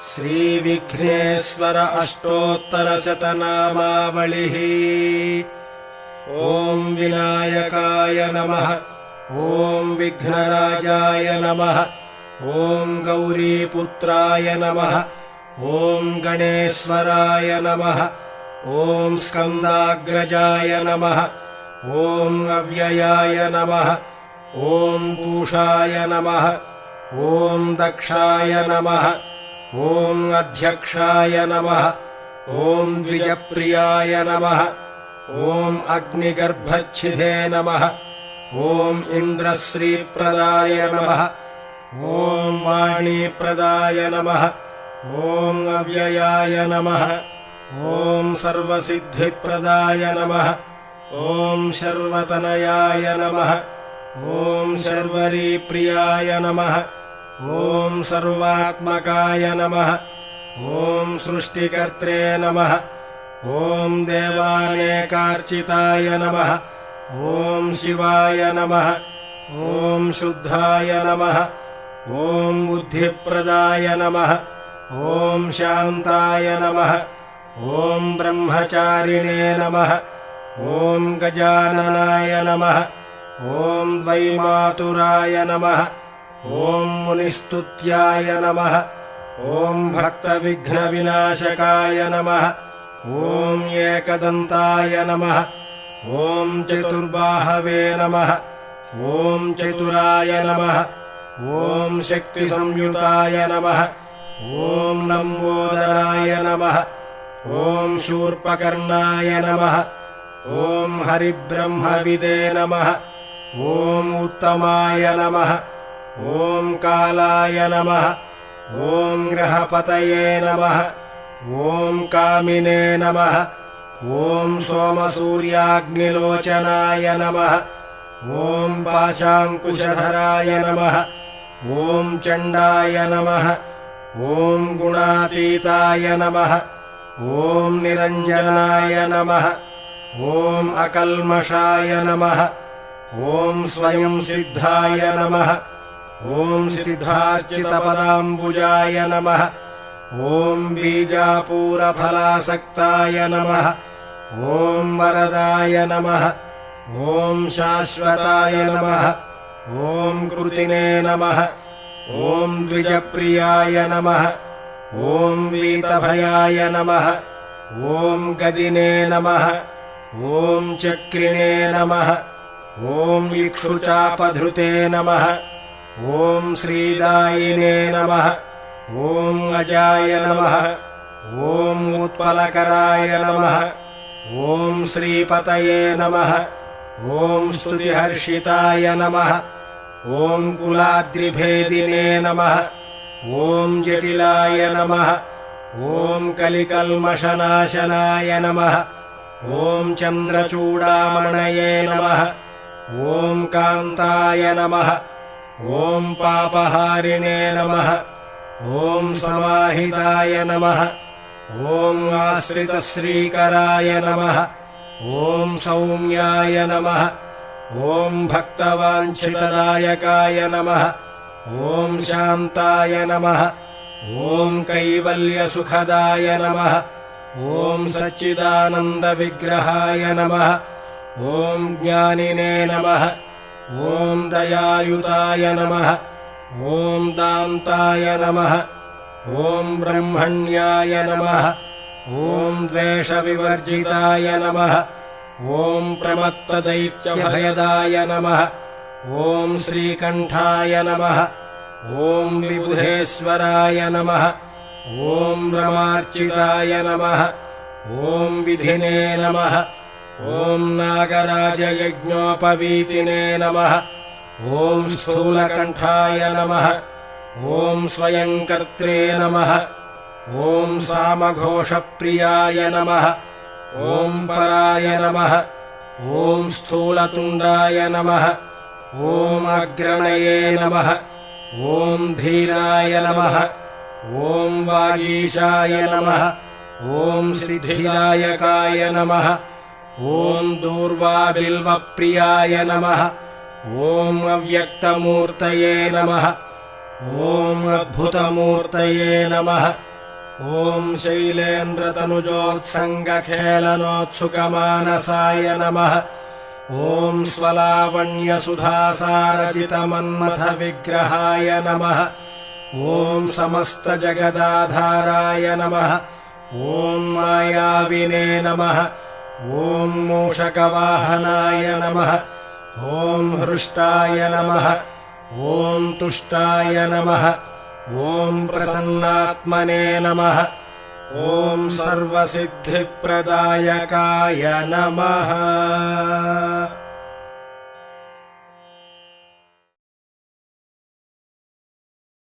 श्रीविघ्नेश्वर अष्टोत्तरशतनामावलिः। ॐ विनायकाय नमः। ॐ विघ्नराजाय नमः। ॐ गौरीपुत्राय नमः। ॐ गणेश्वराय नमः। ॐ स्कन्दाग्रजाय नमः। ॐ अव्ययाय नमः। ॐ पूषाय नमः। ॐ दक्षाय नमः। ॐ अध्यक्षाय नमः। ॐ द्विजप्रियाय नमः। ॐ अग्निगर्भच्छिदे नमः। ॐ इन्द्रश्रीप्रदाय नमः। ॐ वाणीप्रदाय नमः। ॐ अव्ययाय नमः। ॐ सर्वसिद्धिप्रदाय नमः। ॐ शर्वतनयाय नमः। ॐ शर्वरीप्रियाय नमः। ॐ सर्वात्मकाय नमः। ॐ सृष्टिकर्त्रे नमः। ॐ देवानेकार्चिताय नमः। ॐ शिवाय नमः। ॐ शुद्धाय नमः। ॐ बुद्धिप्रदाय नमः। ॐ शान्ताय नमः। ॐ ब्रह्मचारिणे नमः। ॐ गजाननाय नमः। ॐ द्वैमातुराय नमः। ॐ मुनिस्तुत्याय नमः। ॐ भक्तविघ्नविनाशकाय नमः। ॐ एकदन्ताय नमः। ॐ चतुर्बाहवे नमः। ॐ चतुराय नमः। ॐ शक्तिसंयुताय नमः। ॐ लम्बोदराय नमः। ॐ शूर्पकर्णाय नमः। ॐ हरिब्रह्मविदे नमः। ॐ उत्तमाय नमः। ॐ कालाय नमः। ॐ ग्रहपतये नमः। ॐ कामिने नमः। ॐ सोमसूर्याग्निलोचनाय नमः। ॐ पाशाङ्कुशधराय नमः। ॐ चण्डाय नमः। ॐ गुणातीताय नमः। ॐ निरञ्जनाय नमः। ॐ अकल्मषाय नमः। ॐ स्वयं सिद्धाय नमः। ॐ सिद्धार्चितपदाम्बुजाय नमः। ॐ बीजापूरफलासक्ताय नमः। ॐ वरदाय नमः। ॐ शाश्वताय नमः। ॐ कृतिने नमः। ॐ द्विजप्रियाय नमः। ॐ वीतभयाय नमः। ॐ गदिने नमः। ॐ चक्रिणे नमः। ॐ इक्षुचापधृते नमः। ॐ श्रीदायिने नमः। ॐ अजाय नमः। ॐ उत्पलकराय नमः। ॐ श्रीपतये नमः। ॐ स्तुतिहर्षिताय नमः। ॐ कुलाद्रिभेदिने नमः। ॐ जटिलाय नमः। ॐ कलिकल्मषनाशनाय नमः। ॐ चन्द्रचूडामणये नमः। ॐ कान्ताय नमः। ॐ पापहारिणे नमः। ॐ समाहिताय नमः। ॐ आश्रितश्रीकराय नमः। ॐ सौम्याय नमः। ॐ भक्तवाञ्छितदायकाय नमः। ॐ शान्ताय नमः। ॐ कैवल्यसुखदाय नमः। ॐ सच्चिदानन्दविग्रहाय नमः। ॐ ज्ञानिने नमः। ॐ दयायुताय नमः। ॐ दान्ताय नमः। ॐ ब्रह्मण्याय नमः। ॐ द्वेषविवर्जिताय नमः। ॐ प्रमत्तदैत्यभयदाय नमः। ॐ श्रीकण्ठाय नमः। ॐ विबुधेश्वराय नमः। ॐ रमार्चिताय नमः। ॐ विधिने नमः। ॐ नागराजयज्ञोपवीतिने नमः। ॐ स्थूलकण्ठाय नमः। ॐ स्वयंकर्त्रे नमः। ॐ सामघोषप्रियाय नमः। ॐ पराय नमः। ॐ स्थूलतुण्डाय नमः। ॐ अग्रणये नमः। ॐ धीराय नमः। ॐ वागीशाय नमः। ॐ सिद्धिदायकाय नमः। ॐ दूर्वाबिल्वप्रियाय नमः। ॐ अव्यक्तमूर्तये नमः। ॐ अद्भुतमूर्तये नमः। ॐ शैलेन्द्रतनुजोत्सङ्गखेलनोत्सुकमानसाय नमः। ॐ स्वलावण्यसुधासारचितमन्मथविग्रहाय नमः। ॐ समस्तजगदाधाराय नमः। ॐ मायाविने नमः। ॐ मूषकवाहनाय नमः। ॐ हृष्टाय नमः। ॐ तुष्टाय नमः। ॐ प्रसन्नात्मने नमः। ॐ सर्वसिद्धिप्रदायकाय नमः।